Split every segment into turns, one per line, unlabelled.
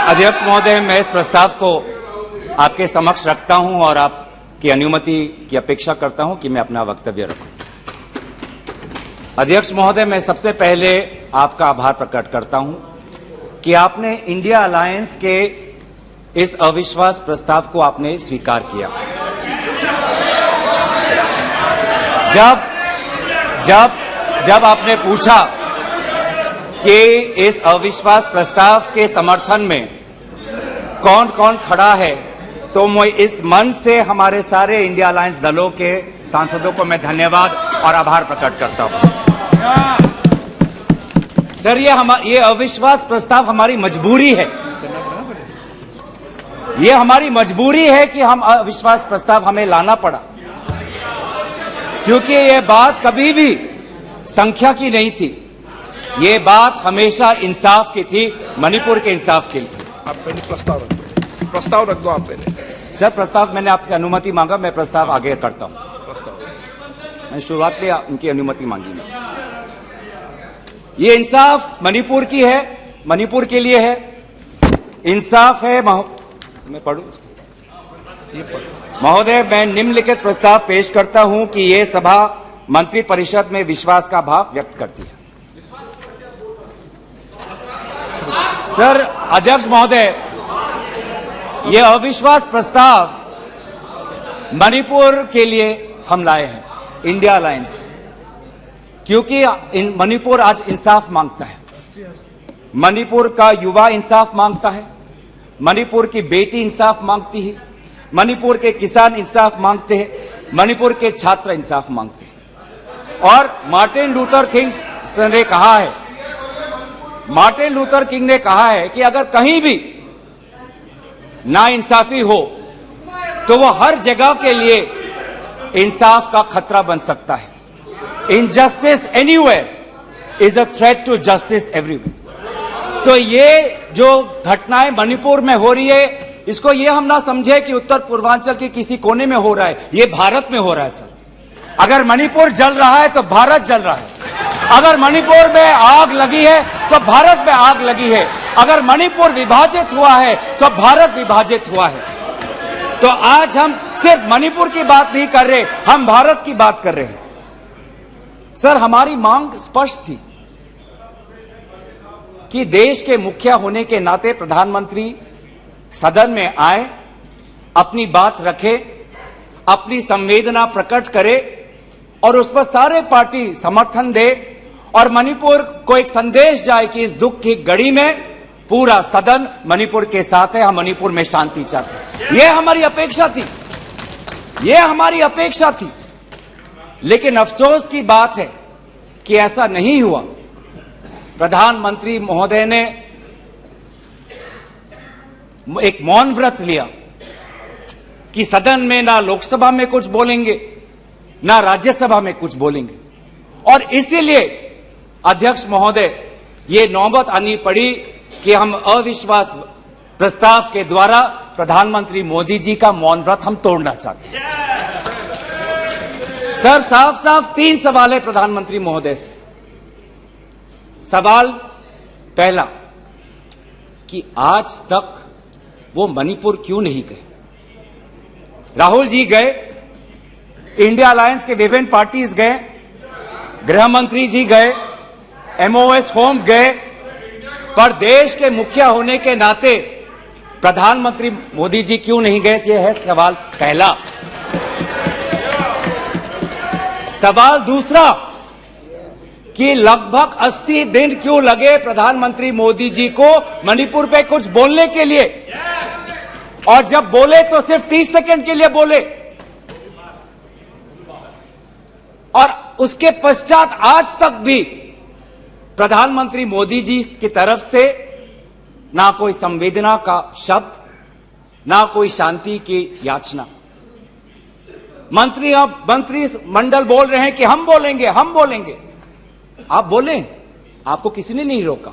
अध्यक्ष महोदय, मैं इस प्रस्ताव को आपके समक्ष रखता हूं और आपकी अनुमति की अपेक्षा करता हूं कि मैं अपना वक्तव्य रखूं। अध्यक्ष महोदय, मैं सबसे पहले आपका आभार प्रकट करता हूं कि आपने इंडिया अलायंस के इस अविश्वास प्रस्ताव को आपने स्वीकार किया। जब आपने पूछा कि इस अविश्वास प्रस्ताव के समर्थन में कौन कौन खड़ा है, तो मैं इस मंच से हमारे सारे इंडिया अलायंस दलों के सांसदों को मैं धन्यवाद और आभार प्रकट करता हूं। सर, ये अविश्वास प्रस्ताव हमारी मजबूरी है। ये हमारी मजबूरी है कि हम अविश्वास प्रस्ताव हमें लाना पड़ा, क्योंकि ये बात कभी भी संख्या की नहीं थी। ये बात हमेशा इंसाफ की थी, मणिपुर के इंसाफ की थी।
आप पहले प्रस्ताव रख दो। आप पहले
सर, प्रस्ताव मैंने आपसे अनुमति मांगा, मैं प्रस्ताव आगे करता हूं। मैं शुरुआत में उनकी अनुमति मांगी। ये इंसाफ मणिपुर की है, मणिपुर के लिए है। इंसाफ है। मैं पढ़ूं महोदय, मैं निम्नलिखित प्रस्ताव पेश करता हूं कि ये सभा मंत्रिपरिषद में विश्वास का भाव व्यक्त करती है। सर, अध्यक्ष महोदय, ये अविश्वास प्रस्ताव मणिपुर के लिए हम लाए हैं, इंडिया अलायंस, क्योंकि मणिपुर आज इंसाफ मांगता है। मणिपुर का युवा इंसाफ मांगता है, मणिपुर की बेटी इंसाफ मांगती है, मणिपुर के किसान इंसाफ मांगते हैं, मणिपुर के छात्र इंसाफ मांगते हैं। और मार्टिन लूथर किंग ने कहा है कि अगर कहीं भी नाइंसाफी हो तो वो हर जगह के लिए इंसाफ का खतरा बन सकता है। Injustice anywhere is a threat to justice everywhere. तो ये जो घटनाएं मणिपुर में हो रही है, इसको ये हम ना समझे कि उत्तर पूर्वांचल के किसी कोने में हो रहा है। ये भारत में हो रहा है सर। अगर मणिपुर जल रहा है तो भारत जल रहा है। अगर मणिपुर में आग लगी है तो भारत में आग लगी है। अगर मणिपुर विभाजित हुआ है तो भारत विभाजित हुआ है। तो आज हम सिर्फ मणिपुर की बात नहीं कर रहे, हम भारत की बात कर रहे हैं। सर, हमारी मांग स्पष्ट थी कि देश के मुखिया होने के नाते प्रधानमंत्री सदन में आए, अपनी बात रखे, अपनी संवेदना प्रकट करे और उस पर सारे पार्टी समर्थन दे और मणिपुर को एक संदेश जाए कि इस दुख की घड़ी में पूरा सदन मणिपुर के साथ है, हम मणिपुर में शांति चाहते हैं। यह हमारी अपेक्षा थी, यह हमारी अपेक्षा थी। लेकिन अफसोस की बात है कि ऐसा नहीं हुआ। प्रधानमंत्री महोदय ने एक मौन व्रत लिया कि सदन में ना लोकसभा में कुछ बोलेंगे, ना राज्यसभा में कुछ बोलेंगे। और इसीलिए अध्यक्ष महोदय, ये नौबत आनी पड़ी कि हम अविश्वास प्रस्ताव के द्वारा प्रधानमंत्री मोदी जी का मौन व्रत हम तोड़ना चाहते हैं। सर, साफ साफ 3 सवाल है प्रधानमंत्री महोदय से। सवाल पहला कि आज तक वो मणिपुर क्यों नहीं गए? राहुल जी गए, इंडिया अलायंस के विभिन्न पार्टीज गए, गृह मंत्री जी गए, एमओएस होम गए, पर देश के मुखिया होने के नाते प्रधानमंत्री मोदी जी क्यों नहीं गए? यह है सवाल पहला। सवाल दूसरा कि लगभग 80 दिन क्यों लगे प्रधानमंत्री मोदी जी को मणिपुर पे कुछ बोलने के लिए, और जब बोले तो सिर्फ 30 सेकंड के लिए बोले, और उसके पश्चात आज तक भी प्रधानमंत्री मोदी जी की तरफ से ना कोई संवेदना का शब्द, ना कोई शांति की याचना। मंत्री मंडल बोल रहे हैं कि हम बोलेंगे, हम बोलेंगे। आप बोले, आपको किसी ने नहीं रोका।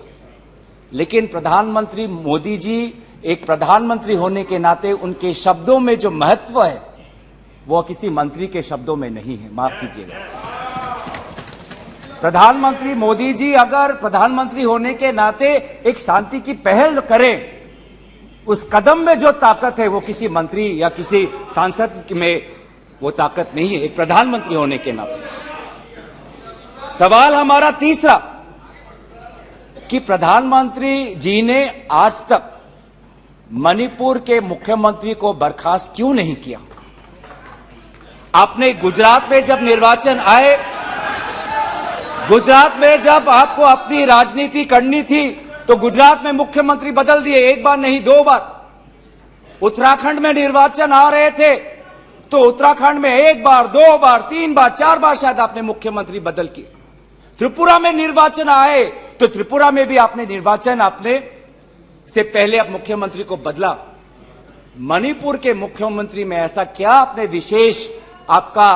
लेकिन प्रधानमंत्री मोदी जी एक प्रधानमंत्री होने के नाते उनके शब्दों में जो महत्व है वो किसी मंत्री के शब्दों में नहीं है। माफ कीजिएगा। प्रधानमंत्री मोदी जी अगर प्रधानमंत्री होने के नाते एक शांति की पहल करें उस कदम में जो ताकत है वो किसी मंत्री या किसी सांसद में वो ताकत नहीं है, एक प्रधानमंत्री होने के नाते। सवाल हमारा तीसरा कि प्रधानमंत्री जी ने आज तक मणिपुर के मुख्यमंत्री को बर्खास्त क्यों नहीं किया? आपने गुजरात में जब निर्वाचन आए, गुजरात में जब आपको अपनी राजनीति करनी थी तो गुजरात में मुख्यमंत्री बदल दिए, एक बार नहीं 2 बार। उत्तराखंड में निर्वाचन आ रहे थे तो उत्तराखंड में 1 बार, 2 बार, 3 बार, 4 बार शायद आपने मुख्यमंत्री बदल किए। त्रिपुरा में निर्वाचन आए तो त्रिपुरा में भी आपने निर्वाचन आपने से पहले आप मुख्यमंत्री को बदला। मणिपुर के मुख्यमंत्री में ऐसा क्या आपने विशेष आपका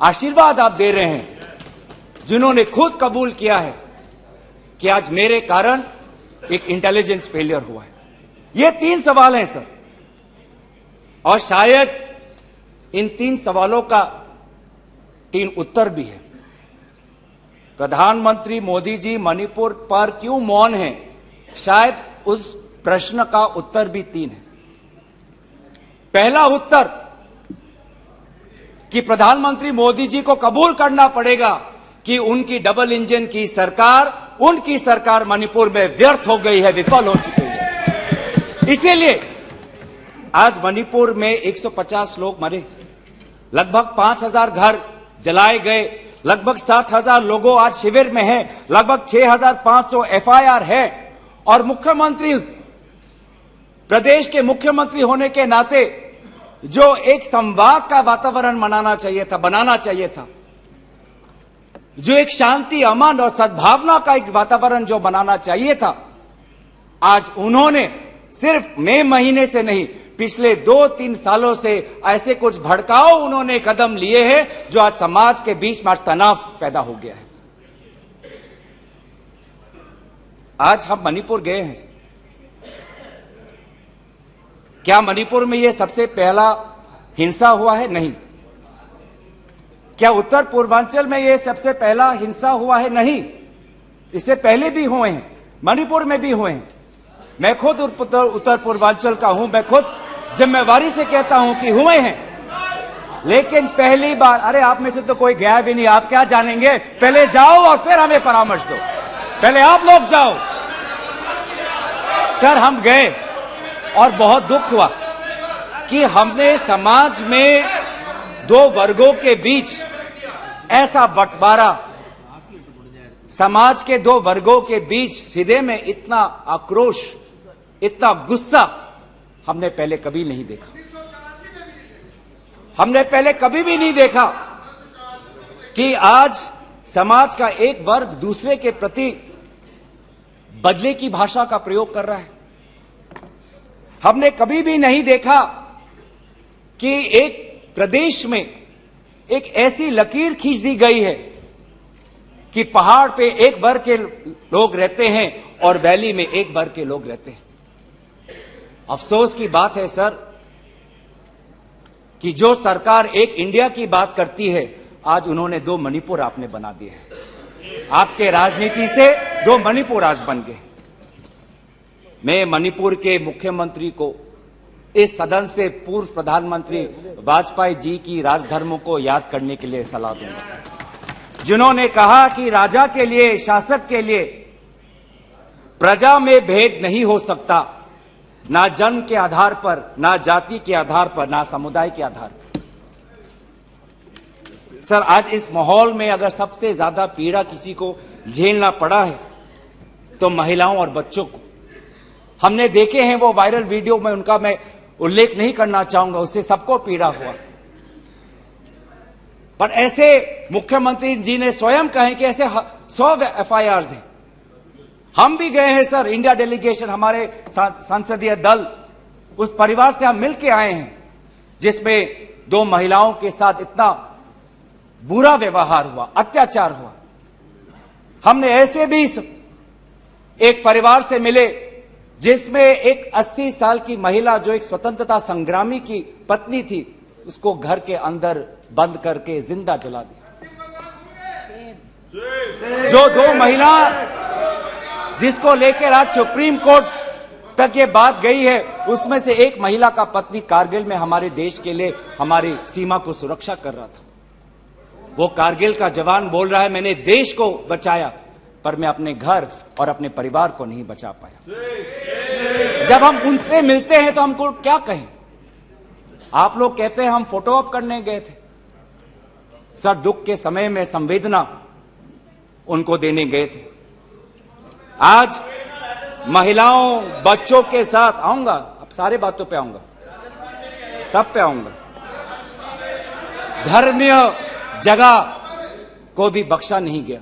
आशीर्वाद आप दे रहे हैं जिन्होंने खुद कबूल किया है कि आज मेरे कारण एक इंटेलिजेंस फेलियर हुआ है? ये 3 सवाल हैं सर, और शायद इन 3 सवालों का 3 उत्तर भी है। प्रधानमंत्री मोदी जी मणिपुर पर क्यों मौन हैं? शायद उस प्रश्न का उत्तर भी 3 है। पहला उत्तर कि प्रधानमंत्री मोदी जी को कबूल करना पड़ेगा कि उनकी डबल इंजन की सरकार, उनकी सरकार मणिपुर में व्यर्थ हो गई है, विफल हो चुकी है। इसीलिए आज मणिपुर में 150 लोग मरे, लगभग 5000 घर जलाए गए, लगभग 60,000 लोगों आज शिविर में हैं, लगभग 6500 एफआईआर है। और मुख्यमंत्री, प्रदेश के मुख्यमंत्री होने के नाते जो एक संवाद का वातावरण बनाना चाहिए था, जो एक शांति, अमन और सद्भावना का एक वातावरण जो बनाना चाहिए था, आज उन्होंने सिर्फ मई महीने से नहीं, पिछले 2-3 सालों से ऐसे कुछ भड़काऊ उन्होंने कदम लिए हैं जो आज समाज के बीच में तनाव पैदा हो गया है। आज हम मणिपुर गए हैं, क्या मणिपुर में यह सबसे पहला हिंसा हुआ है? नहीं। क्या उत्तर पूर्वांचल में यह सबसे पहला हिंसा हुआ है? नहीं। इससे पहले भी हुए हैं, मणिपुर में भी हुए हैं। मैं खुद उत्तर पूर्वांचल का हूं, मैं खुद जिम्मेवारी से कहता हूं कि हुए हैं, लेकिन पहली बार, अरे आप में से तो कोई गया भी नहीं, आप क्या जानेंगे? पहले जाओ और फिर हमें परामर्श दो, पहले आप लोग जाओ। सर हम गए और बहुत दुख हुआ कि हमने समाज में 2 वर्गों के बीच ऐसा बंटवारा, समाज के 2 वर्गों के बीच हृदय में इतना आक्रोश, इतना गुस्सा हमने पहले कभी नहीं देखा। हमने पहले कभी भी नहीं देखा कि आज समाज का एक वर्ग दूसरे के प्रति बदले की भाषा का प्रयोग कर रहा है। हमने कभी भी नहीं देखा कि एक प्रदेश में एक ऐसी लकीर खींच दी गई है कि पहाड़ पे एक वर्ग के लोग रहते हैं और वैली में एक वर्ग के लोग रहते हैं। अफसोस की बात है सर कि जो सरकार एक इंडिया की बात करती है, आज उन्होंने 2 मणिपुर आपने बना दिए हैं। आपके राजनीति से 2 मणिपुर आज बन गए। मैं मणिपुर के मुख्यमंत्री को इस सदन से पूर्व प्रधानमंत्री वाजपेयी जी की राजधर्मों को याद करने के लिए सलाह दूंगा, जिन्होंने कहा कि राजा के लिए, शासक के लिए प्रजा में भेद नहीं हो सकता, ना जन्म के आधार पर, ना जाति के आधार पर, ना समुदाय के आधार पर। सर आज इस माहौल में अगर सबसे ज्यादा पीड़ा किसी को झेलना पड़ा है तो महिलाओं और बच्चों को। हमने देखे हैं वो वायरल वीडियो में, उनका मैं उल्लेख नहीं करना चाहूंगा, उससे सबको पीड़ा हुआ। पर ऐसे मुख्यमंत्री जी ने स्वयं कहे कि ऐसे 100 एफआईआर हैं। हम भी गए हैं सर, इंडिया डेलीगेशन, हमारे संसदीय दल, उस परिवार से हम मिलकर आए हैं जिसमें 2 महिलाओं के साथ इतना बुरा व्यवहार हुआ, अत्याचार हुआ। हमने ऐसे भी एक परिवार से मिले जिसमें एक 80 साल की महिला, जो एक स्वतंत्रता संग्रामी की पत्नी थी, उसको घर के अंदर बंद करके जिंदा जला दिया। जो 2 महिला जिसको लेकर आज सुप्रीम कोर्ट तक ये बात गई है, उसमें से एक महिला का पति कारगिल में हमारे देश के लिए हमारी सीमा को सुरक्षा कर रहा था। वो कारगिल का जवान बोल रहा है मैंने देश को बचाया, पर मैं अपने घर और अपने परिवार को नहीं बचा पाया। जब हम उनसे मिलते हैं तो हमको क्या कहें? आप लोग कहते हैं हम फोटो ऑप करने गए थे। सर, दुख के समय में संवेदना उनको देने गए थे। आज महिलाओं, बच्चों के साथ आऊंगा, अब सारे बातों पे आऊंगा, सब पे आऊंगा। धर्मीय जगह को भी बख्शा नहीं गया।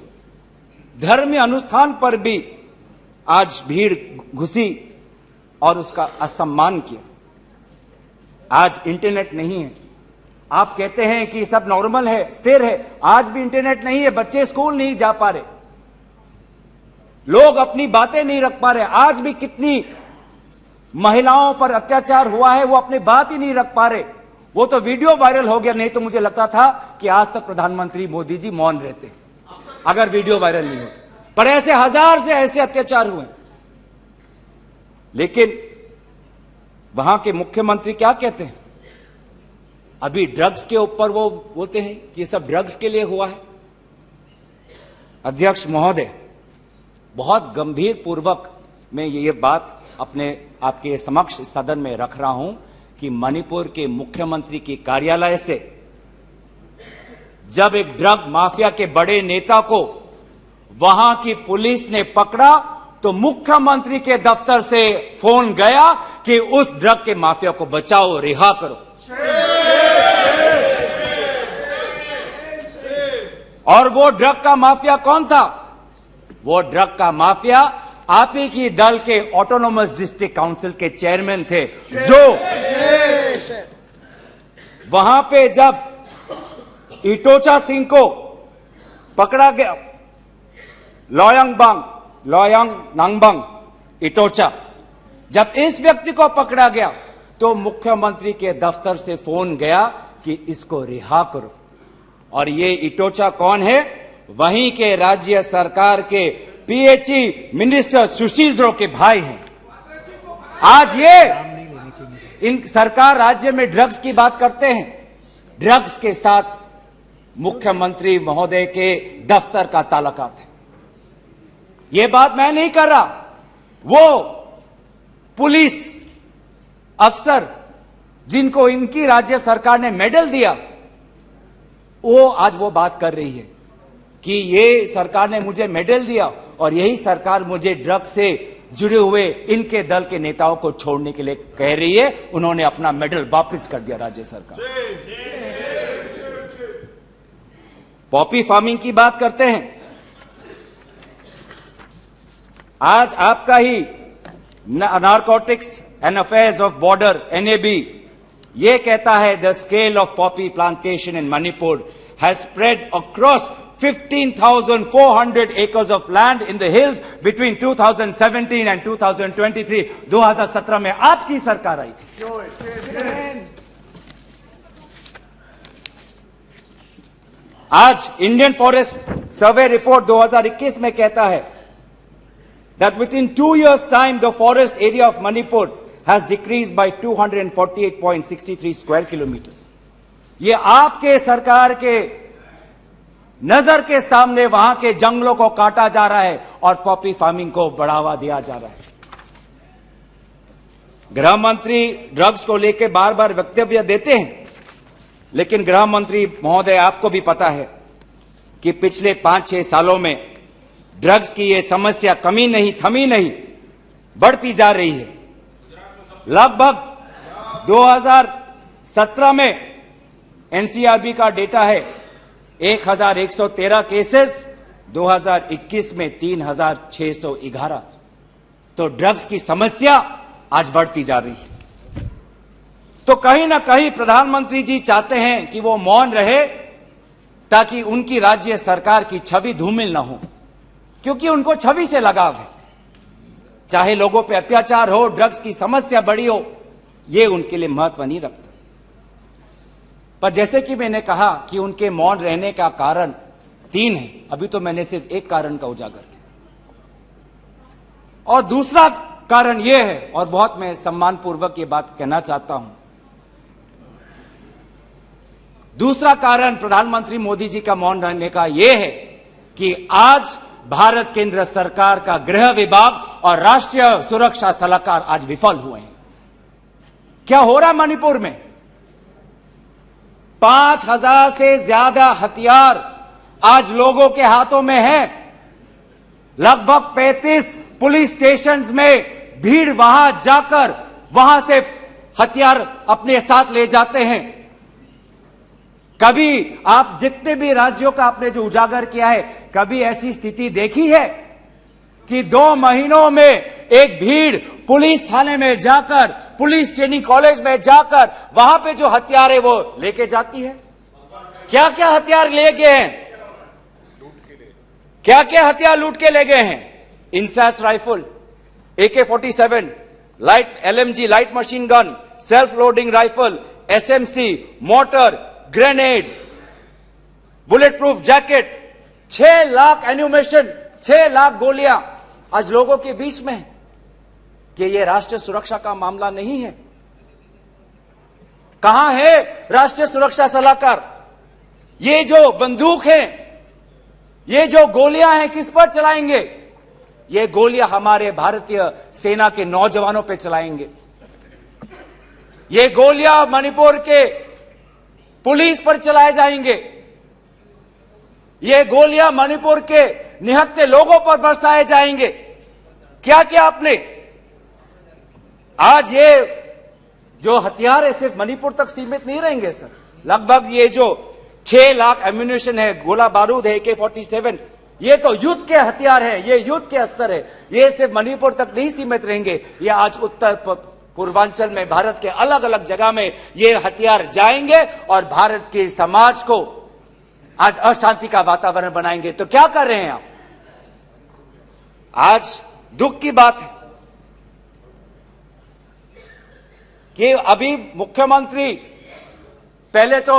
धर्मीय अनुष्ठान पर भी आज भीड़ घुसी और उसका असम्मान किया। आज इंटरनेट नहीं है। आप कहते हैं कि सब नॉर्मल है, स्थिर है। आज भी इंटरनेट नहीं है, बच्चे स्कूल नहीं जा पा रहे, लोग अपनी बातें नहीं रख पा रहे। आज भी कितनी महिलाओं पर अत्याचार हुआ है, वो अपनी बात ही नहीं रख पा रहे। वो तो वीडियो वायरल हो गया, नहीं तो मुझे लगता था कि आज तक प्रधानमंत्री मोदी जी मौन रहते अगर वीडियो वायरल नहीं होता। पर ऐसे हजार से ऐसे अत्याचार हुए। लेकिन वहां के मुख्यमंत्री क्या कहते हैं? अभी ड्रग्स के ऊपर वो बोलते हैं कि ये सब ड्रग्स के लिए हुआ है। अध्यक्ष महोदय, बहुत गंभीर पूर्वक मैं ये बात अपने आपके समक्ष सदन में रख रहा हूं कि मणिपुर के मुख्यमंत्री के कार्यालय से जब एक ड्रग माफिया के बड़े नेता को वहां की पुलिस ने पकड़ा तो मुख्यमंत्री के दफ्तर से फोन गया कि उस ड्रग के माफिया को बचाओ, रिहा करो। और वो ड्रग का माफिया कौन था? वो ड्रग का माफिया आप ही की दल के ऑटोनोमस डिस्ट्रिक्ट काउंसिल के चेयरमैन थे, जो वहां पे जब इटोचा सिंह को पकड़ा गया, लोयांग नांगबंग इटोचा, जब इस व्यक्ति को पकड़ा गया तो मुख्यमंत्री के दफ्तर से फोन गया कि इसको रिहा करो। और ये इटोचा कौन है? वहीं के राज्य सरकार के पीएचई मिनिस्टर सुशील द्रो के भाई हैं। आज ये इन सरकार राज्य में ड्रग्स की बात करते हैं, ड्रग्स के साथ मुख्यमंत्री महोदय के दफ्तर का ताल्लुकात है। ये बात मैं नहीं कर रहा, वो पुलिस अफसर जिनको इनकी राज्य सरकार ने मेडल दिया, वो आज वो बात कर रही है कि ये सरकार ने मुझे मेडल दिया और यही सरकार मुझे ड्रग से जुड़े हुए इनके दल के नेताओं को छोड़ने के लिए कह रही है। उन्होंने अपना मेडल वापस कर दिया राज्य सरकार। पॉपी फार्मिंग की बात करते हैं। आज आपका ही narcotics and affairs of border NAB ये कहता है the scale of poppy plantation in Manipur has spread across 15,400 acres of land in the hills between 2017 and 2023। 2017 में आपकी सरकार आई थी। आज इंडियन फॉरेस्ट सर्वे रिपोर्ट 2021 में कहता है that within 2 years time the forest area of Manipur has decreased by 248.63 square kilometers। ये आपके सरकार के नजर के सामने वहां के जंगलों को काटा जा रहा है और पॉपी फार्मिंग को बढ़ावा दिया जा रहा है। गृह मंत्री ड्रग्स को लेकर बार बार वक्तव्य देते हैं, लेकिन गृह मंत्री महोदय आपको भी पता है कि पिछले 5-6 सालों में ड्रग्स की ये समस्या कमी नहीं, थमी नहीं, बढ़ती जा रही है। लगभग 2017 में एनसीआरबी का डेटा है 1113 केसेस, 2021 में 3611। तो ड्रग्स की समस्या आज बढ़ती जा रही है। तो कहीं ना कहीं प्रधानमंत्री जी चाहते हैं कि वो मौन रहे ताकि उनकी राज्य सरकार की छवि धूमिल ना हो, क्योंकि उनको छवि से लगाव है। चाहे लोगों पे अत्याचार हो, ड्रग्स की समस्या बड़ी हो, ये उनके लिए महत्व नहीं रखता। पर जैसे कि मैंने कहा कि उनके मौन रहने का कारण 3 है, अभी तो मैंने सिर्फ एक कारण का उजागर किया। और दूसरा कारण यह है, और बहुत मैं सम्मानपूर्वक ये बात कहना चाहता हूं, दूसरा कारण प्रधानमंत्री मोदी जी का मौन रहने का यह है कि आज भारत केंद्र सरकार का गृह विभाग और राष्ट्रीय सुरक्षा सलाहकार आज विफल हुए हैं। क्या हो रहा है मणिपुर में? 5,000 से ज्यादा हथियार आज लोगों के हाथों में है। लगभग 35 पुलिस स्टेशंस में भीड़ वहां जाकर वहां से हथियार अपने साथ ले जाते हैं। कभी आप जितने भी राज्यों का आपने जो उजागर किया है, कभी ऐसी स्थिति देखी है कि 2 महीनों में एक भीड़ पुलिस थाने में जाकर, पुलिस ट्रेनिंग कॉलेज में जाकर वहां पे जो हथियार है वो लेके जाती है? क्या क्या हथियार ले गए हैं? क्या क्या हथियार लूट के ले गए हैं? INSAS rifle, AK-47, light LMG light machine gun, self loading rifle, SMC, mortar, grenade, bullet proof jacket, 6 lakh ammunition, 6 lakh गोलियां आज लोगों के बीच में है। कि यह राष्ट्रीय सुरक्षा का मामला नहीं है? कहां है राष्ट्रीय सुरक्षा सलाहकार? ये जो बंदूक है, ये जो गोलियां हैं, किस पर चलाएंगे? ये गोलियां हमारे भारतीय सेना के नौजवानों पे चलाएंगे। ये गोलियां मणिपुर के पुलिस पर चलाए जाएंगे। ये गोलियां मणिपुर के निहत्थे लोगों पर बरसाए जाएंगे। क्या क्या आपने आज ये जो हथियार है सिर्फ मणिपुर तक सीमित नहीं रहेंगे सर। लगभग ये जो 6 लाख एम्यूनिशन है, गोला बारूद है, AK-47, ये तो युद्ध के हथियार है, ये युद्ध के अस्त्र है। ये सिर्फ मणिपुर तक नहीं सीमित रहेंगे, ये आज उत्तर पूर्वांचल में भारत के अलग अलग जगह में ये हथियार जाएंगे और भारत के समाज को आज अशांति का वातावरण बनाएंगे। तो क्या कर रहे हैं आप? आज दुख की बात है कि अभी मुख्यमंत्री पहले तो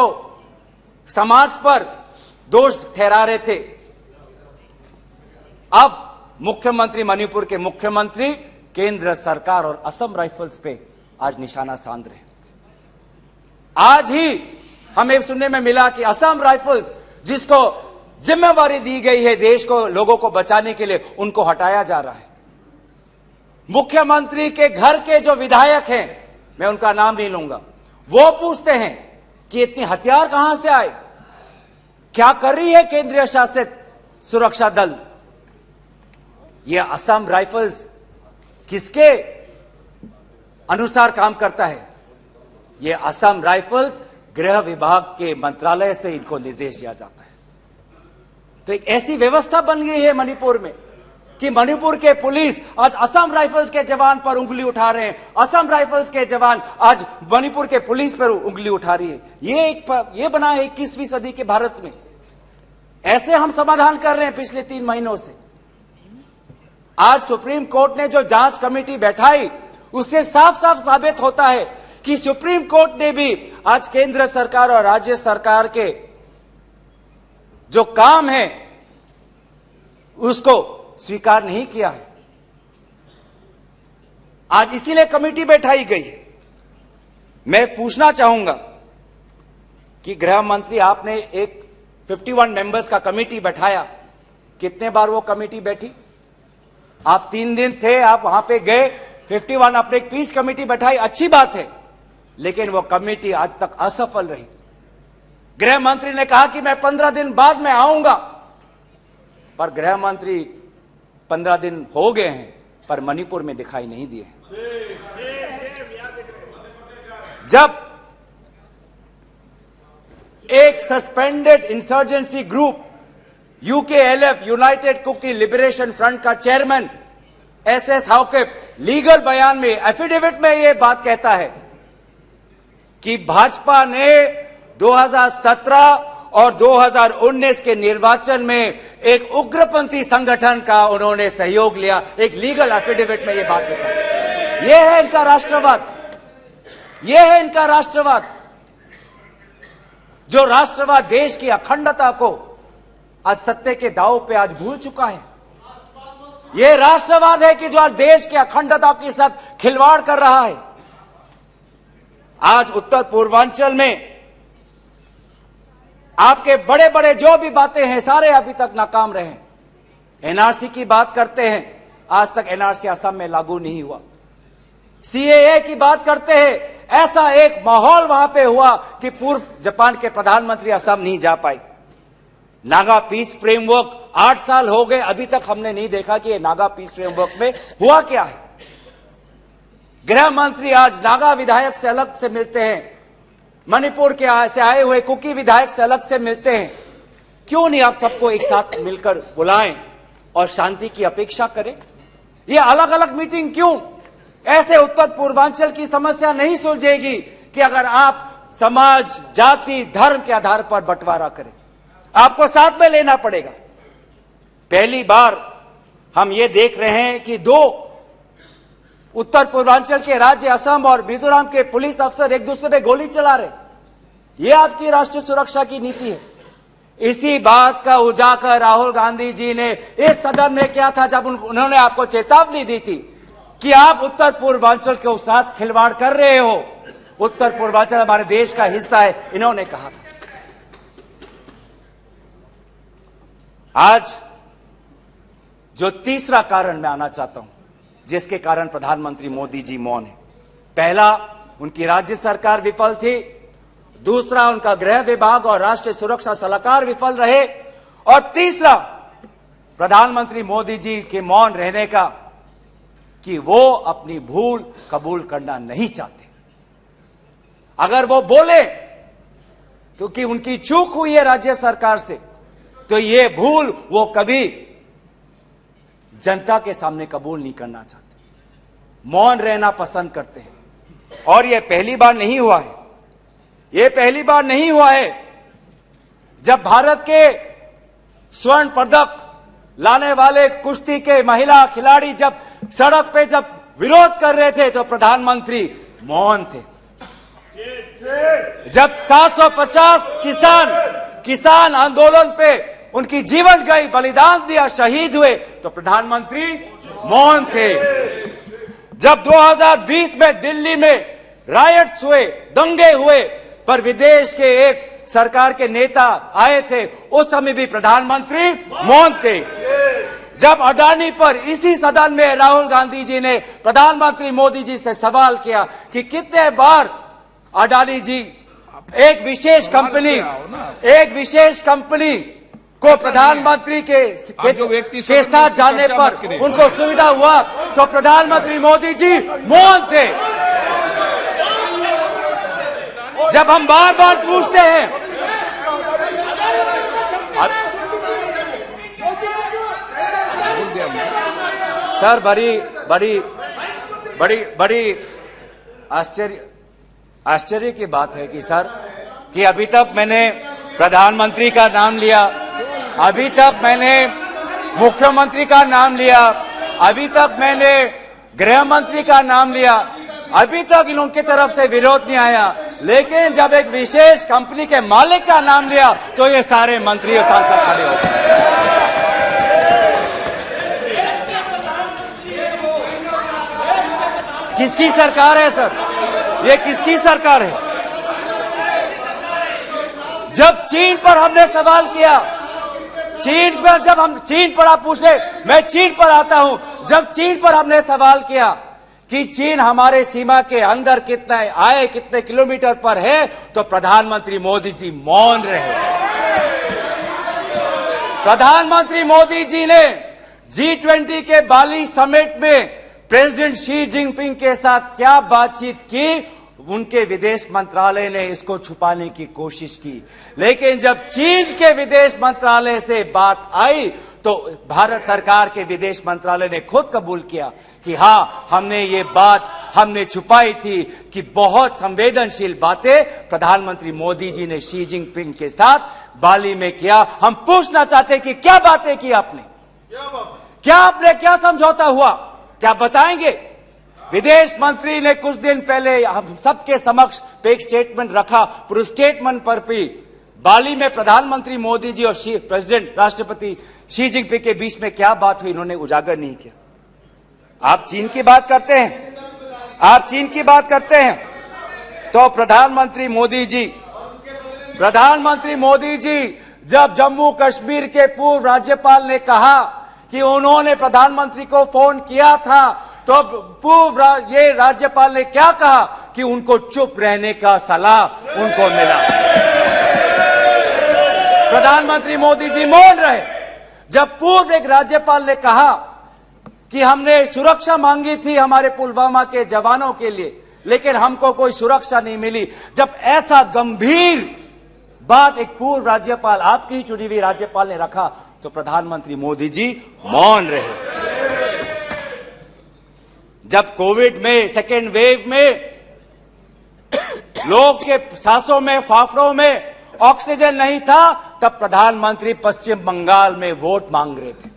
समाज पर दोष ठहरा रहे थे, अब मुख्यमंत्री, मणिपुर के मुख्यमंत्री केंद्र सरकार और असम राइफल्स पे आज निशाना साध रहे। आज ही हमें सुनने में मिला कि असम राइफल्स, जिसको जिम्मेवारी दी गई है देश को, लोगों को बचाने के लिए, उनको हटाया जा रहा है। मुख्यमंत्री के घर के जो विधायक हैं, मैं उनका नाम नहीं लूंगा, वो पूछते हैं कि इतने हथियार कहां से आए? क्या कर रही है केंद्रीय शासित सुरक्षा दल? ये असम राइफल्स किसके अनुसार काम करता है? ये असम राइफल्स गृह विभाग के मंत्रालय से इनको निर्देश दिया जाता है। तो एक ऐसी व्यवस्था बन गई है मणिपुर में कि मणिपुर के पुलिस आज असम राइफल्स के जवान पर उंगली उठा रहे हैं। असम राइफल्स के जवान आज मणिपुर के पुलिस पर उंगली उठा रही है। ये बना है 21वीं सदी के भारत में। ऐसे हम समाधान कर रहे हैं पिछले 3 महीनों से। आज सुप्रीम कोर्ट ने जो जांच कमेटी बैठाई, उससे साफ साफ साबित होता है कि सुप्रीम कोर्ट ने भी आज केंद्र सरकार और राज्य सरकार के जो काम है उसको स्वीकार नहीं किया है। आज इसीलिए कमेटी बैठाई गई है। मैं पूछना चाहूंगा कि गृह मंत्री, आपने एक 51 मेंबर्स का कमेटी बैठाया, कितने बार वो कमेटी बैठी? आप 3 दिन थे, आप वहां पे गए, 51 आपने एक पीस कमेटी बैठाई, अच्छी बात है, लेकिन वो कमेटी आज तक असफल रही। गृह मंत्री ने कहा कि मैं 15 दिन बाद में आऊंगा, पर गृह मंत्री 15 दिन हो गए हैं पर मणिपुर में दिखाई नहीं दिए। जब एक suspended insurgency group UKLF, United Kuki Liberation Front का चेयरमैन SS हाउके लीगल बयान में, एफिडेविट में यह बात कहता है कि भाजपा ने 2017 और 2019 के निर्वाचन में एक उग्रपंथी संगठन का उन्होंने सहयोग लिया। एक लीगल एफिडेविट में यह बात लिखा है। यह है इनका राष्ट्रवाद, यह है इनका राष्ट्रवाद, जो राष्ट्रवाद देश की अखंडता को आज सत्य के दांव पे आज भूल चुका है। ये राष्ट्रवाद है कि जो आज देश की अखंडता के साथ खिलवाड़ कर रहा है। आज उत्तर पूर्वांचल में आपके बड़े बड़े जो भी बातें हैं सारे अभी तक नाकाम रहे। एनआरसी की बात करते हैं, आज तक एनआरसी असम में लागू नहीं हुआ। सीएए की बात करते हैं, ऐसा एक माहौल वहां पे हुआ कि पूर्व जापान के प्रधानमंत्री असम नहीं जा पाए। नागा पीस फ्रेमवर्क 8 साल हो गए, अभी तक हमने नहीं देखा कि ये नागा पीस फ्रेमवर्क में हुआ क्या है। गृह मंत्री आज नागा विधायक से अलग से मिलते हैं, मणिपुर के से आए हुए कुकी विधायक से अलग से मिलते हैं। क्यों नहीं आप सबको एक साथ मिलकर बुलाएं और शांति की अपेक्षा करें? ये अलग अलग मीटिंग क्यों? ऐसे उत्तर पूर्वांचल की समस्या नहीं सुलझेगी कि अगर आप समाज, जाति, धर्म के आधार पर बंटवारा करें। आपको साथ में लेना पड़ेगा। पहली बार हम ये देख रहे हैं कि 2 उत्तर पूर्वांचल के राज्य असम और मिजोरम के पुलिस अफसर एक दूसरे पे गोली चला रहे। ये आपकी राष्ट्रीय सुरक्षा की नीति है। इसी बात का उजागर राहुल गांधी जी ने इस सदन में किया था जब उन्होंने आपको चेतावनी दी थी कि आप उत्तर पूर्वांचल के साथ खिलवाड़ कर रहे हो। उत्तर पूर्वांचल हमारे देश का हिस्सा है, इन्होंने कहा था। आज जो तीसरा कारण मैं आना चाहता हूं जिसके कारण प्रधानमंत्री मोदी जी मौन है। पहला, उनकी राज्य सरकार विफल थी। दूसरा, उनका गृह विभाग और राष्ट्रीय सुरक्षा सलाहकार विफल रहे। और तीसरा, प्रधानमंत्री मोदी जी के मौन रहने का कि वो अपनी भूल कबूल करना नहीं चाहते। अगर वो बोले तो कि उनकी चूक हुई है राज्य सरकार से, तो ये भूल वो कभी जनता के सामने कबूल नहीं करना चाहते, मौन रहना पसंद करते हैं। और ये पहली बार नहीं हुआ है। ये पहली बार नहीं हुआ है जब भारत के स्वर्ण पदक लाने वाले कुश्ती के महिला खिलाड़ी जब सड़क पे जब विरोध कर रहे थे तो प्रधानमंत्री मौन थे। जब 750 किसान आंदोलन पे उनकी जीवन गई, बलिदान दिया, शहीद हुए तो प्रधानमंत्री मौन थे। जब 2020 में दिल्ली में रायट्स हुए, दंगे हुए, पर विदेश के एक सरकार के नेता आए थे, उस समय भी प्रधानमंत्री मौन थे। जब अडानी पर इसी सदन में राहुल गांधी जी ने प्रधानमंत्री मोदी जी से सवाल किया कि कितने बार अडानी जी एक विशेष कंपनी को प्रधानमंत्री के साथ जाने पर उनको सुविधा हुआ तो प्रधानमंत्री मोदी जी मौन थे। जब हम बार बार पूछते हैं सर, बड़ी आश्चर्य की बात है कि सर कि अभी तक मैंने प्रधानमंत्री का नाम लिया, अभी तक मैंने मुख्यमंत्री का नाम लिया, अभी तक मैंने गृह मंत्री का नाम लिया, अभी तक इन उनकी तरफ से विरोध नहीं आया। लेकिन जब एक विशेष कंपनी के मालिक का नाम लिया तो ये सारे मंत्री और सांसद खड़े हो गए। किसकी सरकार है सर? ये किसकी सरकार है? जब चीन पर हमने सवाल किया, चीन पर आप पूछे, मैं चीन पर आता हूं। जब चीन पर हमने सवाल किया कि चीन हमारे सीमा के अंदर कितने किलोमीटर पर है, तो प्रधानमंत्री मोदी जी मौन रहे। प्रधानमंत्री मोदी जी ने G20 के बाली समिट में प्रेसिडेंट शी जिनपिंग के साथ क्या बातचीत की, उनके विदेश मंत्रालय ने इसको छुपाने की कोशिश की। लेकिन जब चीन के विदेश मंत्रालय से बात आई तो भारत सरकार के विदेश मंत्रालय ने खुद कबूल किया कि हां, हमने छुपाई थी कि बहुत संवेदनशील बातें प्रधानमंत्री मोदी जी ने शी जिनपिंग के साथ बाली में किया। हम पूछना चाहते कि क्या बातें की आपने, क्या समझौता हुआ, क्या बताएंगे? विदेश मंत्री ने कुछ दिन पहले हम सबके समक्ष एक स्टेटमेंट रखा, पूरे स्टेटमेंट पर भी बाली में प्रधानमंत्री मोदी जी और राष्ट्रपति शी जिनपिंग के बीच में क्या बात हुई, इन्होंने उजागर नहीं किया। आप चीन की बात करते हैं, आप चीन की बात करते हैं, तो प्रधानमंत्री मोदी जी जब जम्मू कश्मीर के पूर्व राज्यपाल ने कहा कि उन्होंने प्रधानमंत्री को फोन किया था, तो ये राज्यपाल ने क्या कहा कि उनको चुप रहने का सलाह उनको मिला। प्रधानमंत्री मोदी जी मौन रहे। जब पूर्व एक राज्यपाल ने कहा कि हमने सुरक्षा मांगी थी हमारे पुलवामा के जवानों के लिए, लेकिन हमको कोई सुरक्षा नहीं मिली, जब ऐसा गंभीर बात एक पूर्व राज्यपाल, आपकी ही चुनी हुई राज्यपाल ने रखा, तो प्रधानमंत्री मोदी जी मौन रहे। जब कोविड में सेकेंड वेव में लोग के सांसों में, फाफड़ों में ऑक्सीजन नहीं था, तब प्रधानमंत्री पश्चिम बंगाल में वोट मांग रहे थे।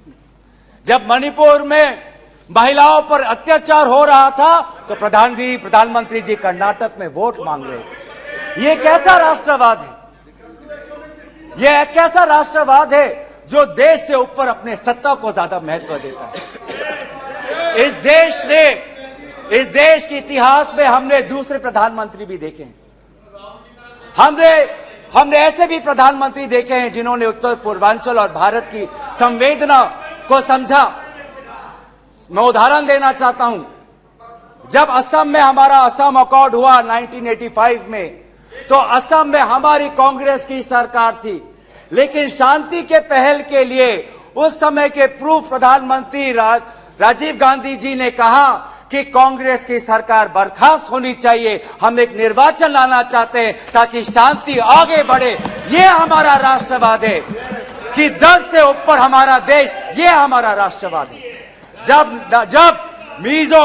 जब मणिपुर में महिलाओं पर अत्याचार हो रहा था, तो प्रधानमंत्री जी कर्नाटक में वोट मांग रहे थे। ये कैसा राष्ट्रवाद है? यह कैसा राष्ट्रवाद है जो देश से ऊपर अपने सत्ता को ज्यादा महत्व देता है? इस देश के इतिहास में हमने दूसरे प्रधानमंत्री भी देखे हैं। हमने ऐसे भी प्रधानमंत्री देखे हैं जिन्होंने उत्तर पूर्वांचल और भारत की संवेदना को समझा। मैं उदाहरण देना चाहता हूं, जब असम में हमारा असम अकॉर्ड हुआ 1985 में, तो असम में हमारी कांग्रेस की सरकार थी, लेकिन शांति के पहल के लिए उस समय के पूर्व प्रधानमंत्री राजीव गांधी जी ने कहा कि कांग्रेस की सरकार बर्खास्त होनी चाहिए, हम एक निर्वाचन लाना चाहते हैं ताकि शांति आगे बढ़े। ये हमारा राष्ट्रवाद है कि दल से ऊपर हमारा देश, ये हमारा राष्ट्रवाद है। जब मीजो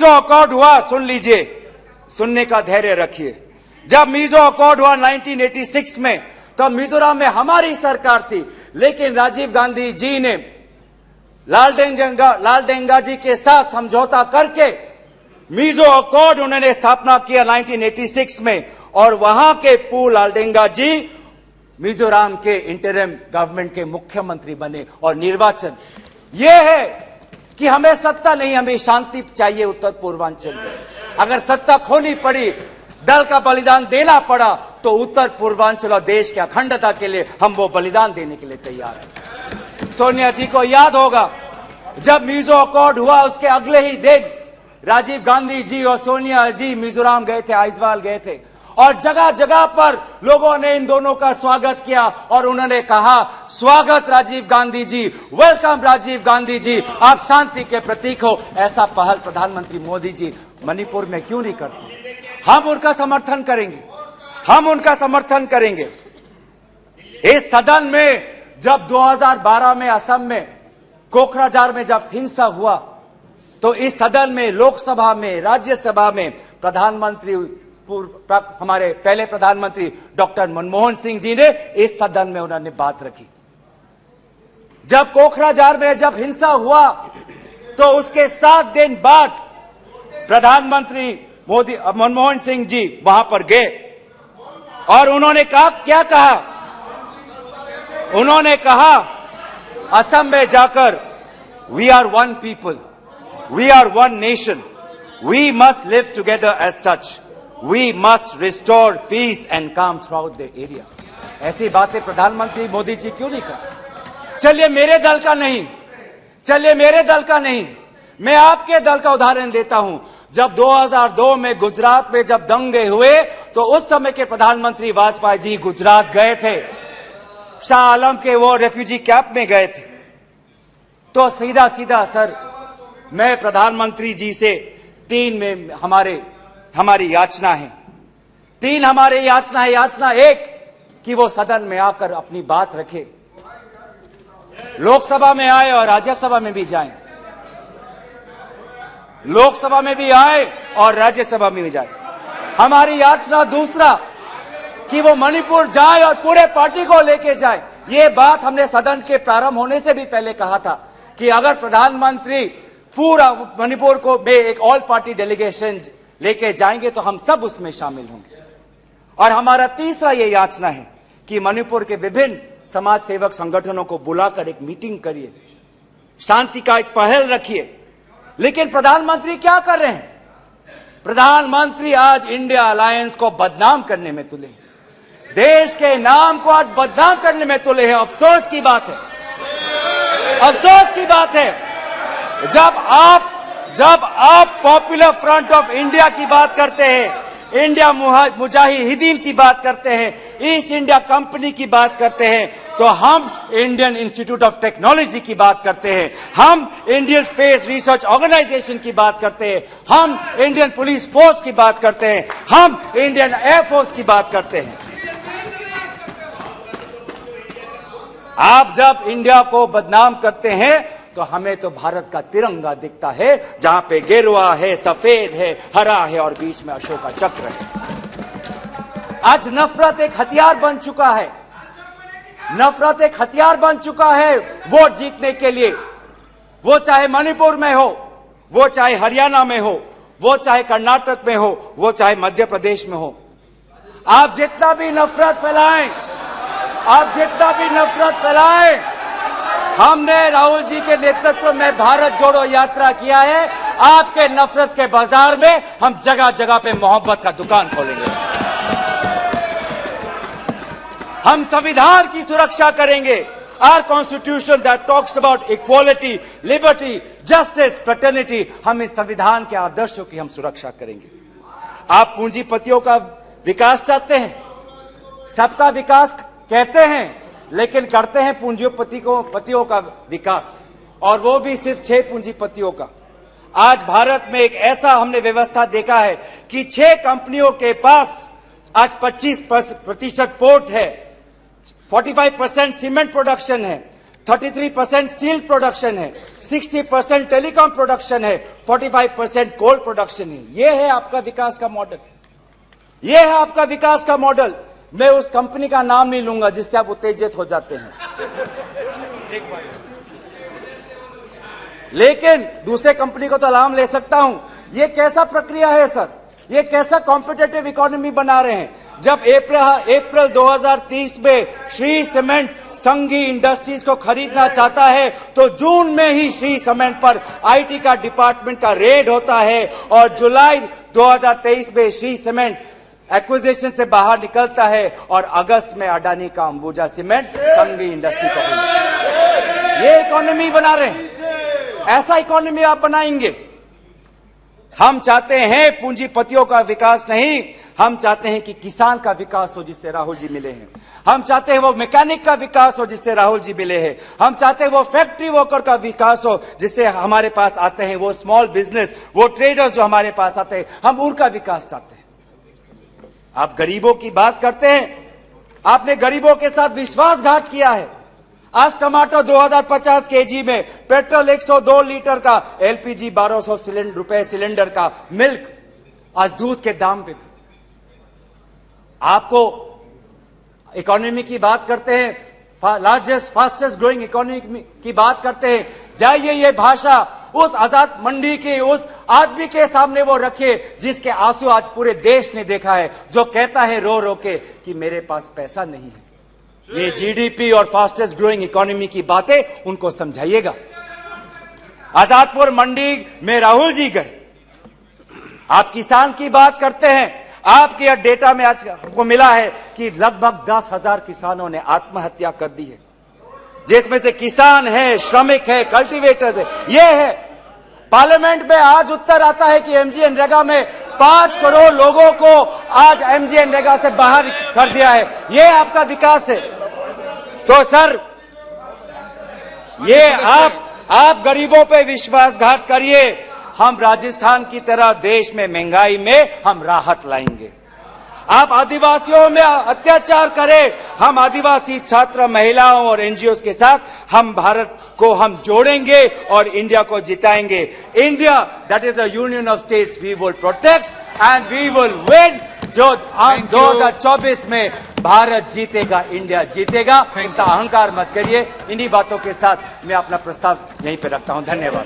अकॉर्ड हुआ, सुन लीजिए, सुनने का धैर्य रखिए। जब मीजो अकॉर्ड हुआ 1986 में, तो मिजोरम में हमारी सरकार थी, लेकिन राजीव गांधी जी ने लालडेंगा जी के साथ समझौता करके मीजो अकॉर्ड उन्होंने स्थापना किया 1986 में, और वहां के पूर्व लालडेंगा जी मिजोरम के इंटरिम गवर्नमेंट के मुख्यमंत्री बने। और निर्वाचन यह है कि हमें सत्ता नहीं, हमें शांति चाहिए उत्तर पूर्वांचल में। अगर सत्ता खोनी पड़ी, दल का बलिदान देना पड़ा, तो उत्तर पूर्वांचल और देश की अखंडता के लिए हम वो बलिदान देने के लिए तैयार हैं। सोनिया जी को याद होगा, जब मीजो अकॉर्ड हुआ उसके अगले ही दिन राजीव गांधी जी और सोनिया जी मिजोरम गए थे, आइजवाल गए थे, और जगह जगह पर लोगों ने इन दोनों का स्वागत किया और उन्होंने कहा, स्वागत राजीव गांधी जी, वेलकम राजीव गांधी जी, आप शांति के प्रतीक हो। ऐसा पहल प्रधानमंत्री मोदी जी मणिपुर में क्यों नहीं करते? हम उनका समर्थन करेंगे। इस सदन में जब 2012 में असम में कोकराझार में जब हिंसा हुआ, तो इस सदन में, लोकसभा में, राज्यसभा में हमारे पहले प्रधानमंत्री डॉक्टर मनमोहन सिंह जी ने इस सदन में उन्होंने बात रखी। जब कोकराझार में जब हिंसा हुआ, तो उसके 7 दिन बाद प्रधानमंत्री मनमोहन सिंह जी वहां पर गए और उन्होंने क्या कहा? उन्होंने कहा असम में जाकर, we are one people, we are one nation, we must live together as such, we must restore peace and calm throughout the area. ऐसी बातें प्रधानमंत्री मोदी जी क्यों नहीं करते? चलिए मेरे दल का नहीं, मैं आपके दल का उदाहरण देता हूं। जब 2002 में गुजरात में जब दंगे हुए, तो उस समय के प्रधानमंत्री वाजपेयी जी गुजरात गए थे, शाह आलम के वो रेफ्यूजी कैंप में गए थे। तो सीधा सर, मैं प्रधानमंत्री जी से 3 में हमारी याचना है। 3 हमारे याचना है। याचना 1 कि वो सदन में आकर अपनी बात रखे, लोकसभा में आए और राज्यसभा में भी जाएं, लोकसभा में भी आए और राज्यसभा में भी जाए। हमारी याचना दूसरा कि वो मणिपुर जाए और पूरे पार्टी को लेके जाए। ये बात हमने सदन के प्रारंभ होने से भी पहले कहा था कि अगर प्रधानमंत्री पूरा मणिपुर को में एक ऑल पार्टी डेलीगेशन लेके जाएंगे तो हम सब उसमें शामिल होंगे। और हमारा तीसरा ये याचना है कि मणिपुर के विभिन्न समाज सेवक संगठनों को बुलाकर एक मीटिंग करिए, शांति का एक पहल रखिए। लेकिन प्रधानमंत्री क्या कर रहे हैं? प्रधानमंत्री आज इंडिया अलायंस को बदनाम करने में तुले हैं, देश के नाम को आज बदनाम करने में तुले हैं। अफसोस की बात है, अफसोस की बात है, जब आप पॉपुलर फ्रंट ऑफ इंडिया की बात करते हैं, इंडिया मुजाहिदीन की बात करते हैं, ईस्ट इंडिया कंपनी की बात करते हैं, तो हम इंडियन इंस्टीट्यूट ऑफ टेक्नोलॉजी की बात करते हैं, हम इंडियन स्पेस रिसर्च ऑर्गेनाइजेशन की बात करते हैं, हम इंडियन पुलिस फोर्स की बात करते हैं, हम इंडियन एयरफोर्स की बात करते हैं। आप जब इंडिया को बदनाम करते हैं तो हमें तो भारत का तिरंगा दिखता है, जहां पे गेरुआ है, सफेद है, हरा है और बीच में अशोक का चक्र है। आज नफरत एक हथियार बन चुका है, नफरत एक हथियार बन चुका है वोट जीतने के लिए। वो चाहे मणिपुर में हो, वो चाहे हरियाणा में हो, वो चाहे कर्नाटक में हो, वो चाहे मध्य प्रदेश में हो। आप जितना भी नफरत फैलाएं, आप जितना भी नफरत फैलाएं, हमने राहुल जी के नेतृत्व में भारत जोड़ो यात्रा किया है। आपके नफरत के बाजार में हम जगह जगह पे मोहब्बत का दुकान खोलेंगे। हम संविधान की सुरक्षा करेंगे। Our constitution that talks about equality, liberty, justice, fraternity, हम इस संविधान के आदर्शों की हम सुरक्षा करेंगे। आप पूंजीपतियों का विकास चाहते हैं, सबका विकास कहते हैं, लेकिन करते हैं पूंजीपतियों का विकास, और वो भी सिर्फ 6 पूंजीपतियों का। आज भारत में एक ऐसा हमने व्यवस्था देखा है कि 6 कंपनियों के पास आज 25% पोर्ट है, 45% सीमेंट प्रोडक्शन है, 33% स्टील प्रोडक्शन है, 60% टेलीकॉम प्रोडक्शन है, 45% कोल प्रोडक्शन है। यह है आपका विकास का मॉडल, यह है आपका विकास का मॉडल। मैं उस कंपनी का नाम नहीं लूंगा जिससे आप उत्तेजित हो जाते हैं, लेकिन दूसरे कंपनी को तो नाम ले सकता हूं। ये कैसा प्रक्रिया है सर? ये कैसा कॉम्पिटेटिव इकोनॉमी बना रहे हैं? जब अप्रैल 2030 में श्री सीमेंट संघी इंडस्ट्रीज को खरीदना चाहता है, तो जून में ही श्री सीमेंट पर आईटी का डिपार्टमेंट का रेड होता है, और जुलाई 2023 में श्री सीमेंट एक्विजिशन से बाहर निकलता है, और अगस्त में अडानी का अंबुजा सीमेंट संघी इंडस्ट्री को। ये इकोनॉमी बना रहे हैं, ऐसा इकोनॉमी आप बनाएंगे? हम चाहते हैं पूंजीपतियों का विकास नहीं, हम चाहते हैं कि किसान का विकास हो जिससे राहुल जी मिले हैं। हम चाहते हैं वो मैकेनिक का विकास हो जिससे राहुल जी मिले हैं। हम चाहते हैं वो फैक्ट्री वर्कर का विकास हो जिससे हमारे पास आते हैं, वो स्मॉल बिजनेस, वो ट्रेडर्स जो हमारे पास आते हैं, हम उनका विकास चाहते हैं। आप गरीबों की बात करते हैं, आपने गरीबों के साथ विश्वासघात किया है। आज टमाटर 2050 केजी में, पेट्रोल 102 लीटर का, एलपीजी 1200 रुपए सिलेंडर का, मिल्क आज दूध के दाम पे। आपको इकोनॉमी की बात करते हैं, लार्जेस्ट फास्टेस्ट ग्रोइंग इकोनॉमी की बात करते हैं, जाइए ये भाषा उस आजाद मंडी के उस आदमी के सामने वो रखिए जिसके आंसू आज पूरे देश ने देखा है, जो कहता है रो रो के कि मेरे पास पैसा नहीं है। ये जीडीपी और फास्टेस्ट ग्रोइंग इकोनॉमी की बातें उनको समझाइएगा। आजादपुर मंडी में राहुल जी गए, आप किसान की बात करते हैं, आपके डेटा में आज हमको मिला है कि लगभग 10,000 किसानों ने आत्महत्या कर दी है, जिसमें से किसान है, श्रमिक है, कल्टीवेटर्स है। ये है पार्लियामेंट में आज उत्तर आता है कि एमजीएनरेगा में 5 करोड़ लोगों को आज एमजीएनरेगा से बाहर कर दिया है। ये आपका विकास है? तो सर ये आप गरीबों पे विश्वासघात करिए, हम राजस्थान की तरह देश में महंगाई में हम राहत लाएंगे। आप आदिवासियों में अत्याचार करें, हम आदिवासी छात्र, महिलाओं और एनजीओ के साथ हम भारत को हम जोड़ेंगे और इंडिया को जिताएंगे। India that is a union of states, we will protect and we will win. जो 2024 में भारत जीतेगा, इंडिया जीतेगा, इतना अहंकार मत करिए। इन्हीं बातों के साथ मैं अपना प्रस्ताव यहीं पे रखता हूं। धन्यवाद।